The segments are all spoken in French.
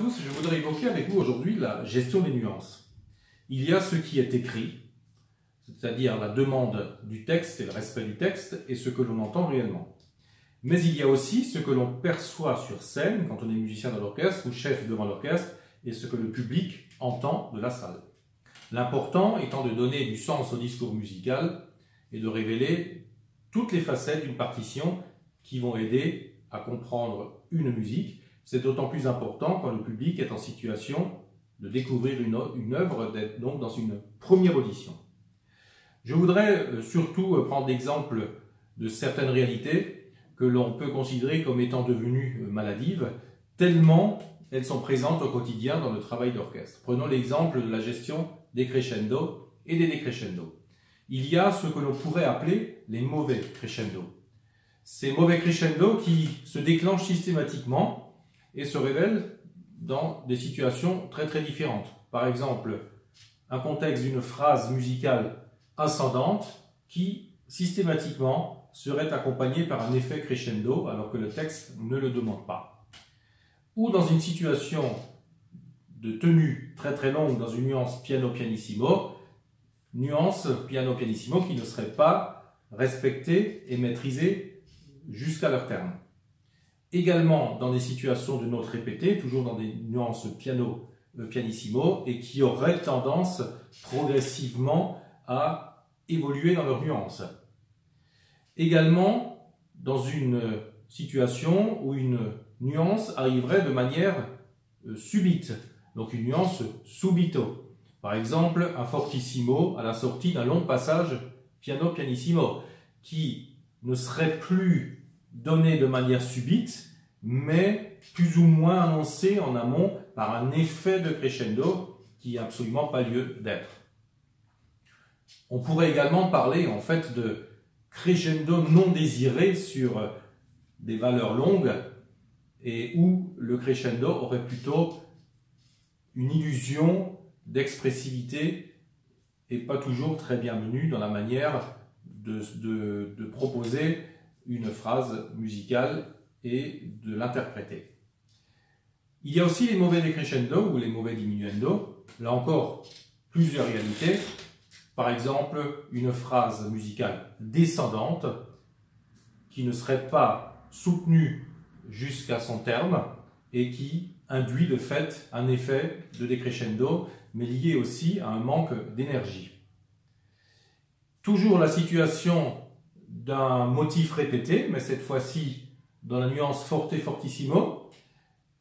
tous, je voudrais évoquer avec vous aujourd'hui la gestion des nuances. Il y a ce qui est écrit, c'est-à-dire la demande du texte et le respect du texte, et ce que l'on entend réellement. Mais il y a aussi ce que l'on perçoit sur scène quand on est musicien dans l'orchestre ou chef devant l'orchestre, et ce que le public entend de la salle. L'important étant de donner du sens au discours musical et de révéler toutes les facettes d'une partition qui vont aider à comprendre une musique. C'est d'autant plus important quand le public est en situation de découvrir une œuvre, d'être donc dans une première audition. Je voudrais surtout prendre l'exemple de certaines réalités que l'on peut considérer comme étant devenues maladives, tellement elles sont présentes au quotidien dans le travail d'orchestre. Prenons l'exemple de la gestion des crescendo et des décrescendo. Il y a ce que l'on pourrait appeler les mauvais crescendo. Ces mauvais crescendo qui se déclenchent systématiquement et se révèlent dans des situations très différentes. Par exemple, un contexte d'une phrase musicale ascendante qui systématiquement serait accompagné par un effet crescendo alors que le texte ne le demande pas. Ou dans une situation de tenue très longue dans une nuance piano-pianissimo, nuance piano-pianissimo qui ne serait pas respectée et maîtrisée jusqu'à leur terme. Également dans des situations de notes répétées, toujours dans des nuances piano-pianissimo, et qui auraient tendance progressivement à évoluer dans leurs nuances. Également dans une situation où une nuance arriverait de manière subite, donc une nuance subito. Par exemple, un fortissimo à la sortie d'un long passage piano-pianissimo, qui ne serait plus donné de manière subite, mais plus ou moins annoncé en amont par un effet de crescendo qui n'a absolument pas lieu d'être. On pourrait également parler en fait de crescendo non désiré sur des valeurs longues et où le crescendo aurait plutôt une illusion d'expressivité et pas toujours très bienvenue dans la manière de proposer une phrase musicale et de l'interpréter. Il y a aussi les mauvais décrescendo ou les mauvais diminuendo. Là encore, plusieurs réalités. Par exemple, une phrase musicale descendante qui ne serait pas soutenue jusqu'à son terme et qui induit de fait un effet de décrescendo, mais lié aussi à un manque d'énergie. Toujours la situation d'un motif répété, mais cette fois-ci dans la nuance forte fortissimo,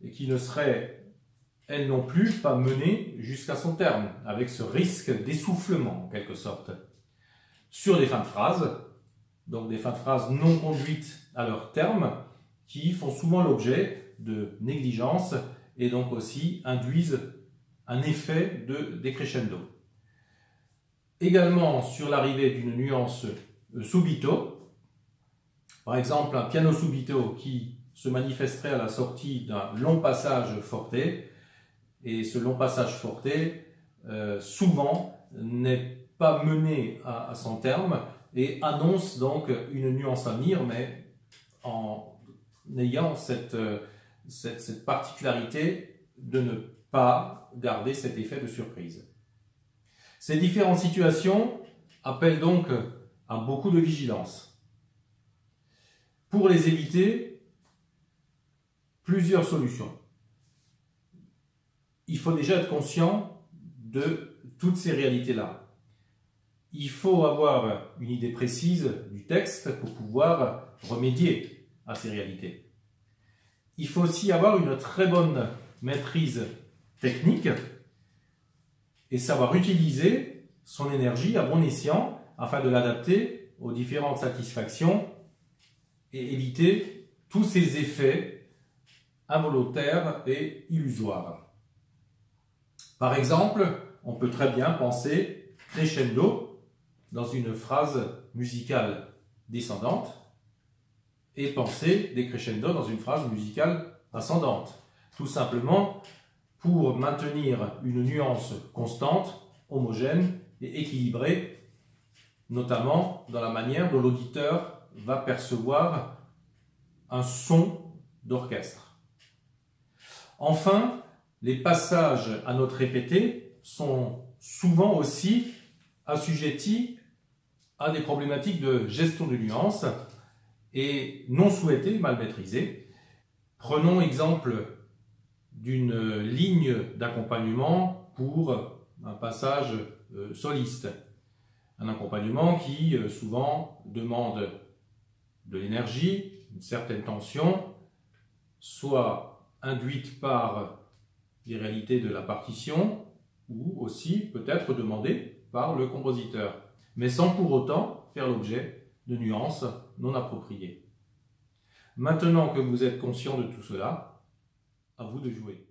et qui ne serait, elle non plus, pas menée jusqu'à son terme, avec ce risque d'essoufflement, en quelque sorte. Sur des fins de phrase, donc des fins de phrase non conduites à leur terme, qui font souvent l'objet de négligence, et donc aussi induisent un effet de décrescendo. Également sur l'arrivée d'une nuance subito, par exemple un piano subito qui se manifesterait à la sortie d'un long passage forte, et ce long passage forte souvent n'est pas mené à son terme et annonce donc une nuance à venir, mais en ayant cette particularité de ne pas garder cet effet de surprise. Ces différentes situations appellent donc à beaucoup de vigilance. Pour les éviter, plusieurs solutions. Il faut déjà être conscient de toutes ces réalités-là. Il faut avoir une idée précise du texte pour pouvoir remédier à ces réalités. Il faut aussi avoir une très bonne maîtrise technique et savoir utiliser son énergie à bon escient afin de l'adapter aux différentes satisfactions et éviter tous ces effets involontaires et illusoires. Par exemple, on peut très bien penser crescendo dans une phrase musicale descendante et penser décrescendo dans une phrase musicale ascendante. Tout simplement pour maintenir une nuance constante, homogène et équilibrée, notamment dans la manière dont l'auditeur va percevoir un son d'orchestre. Enfin, les passages à notes répétées sont souvent aussi assujettis à des problématiques de gestion de nuances et non souhaitées, mal maîtrisées. Prenons exemple d'une ligne d'accompagnement pour un passage soliste. Un accompagnement qui souvent demande de l'énergie, une certaine tension, soit induite par les réalités de la partition ou aussi peut-être demandée par le compositeur, mais sans pour autant faire l'objet de nuances non appropriées. Maintenant que vous êtes conscient de tout cela, à vous de jouer.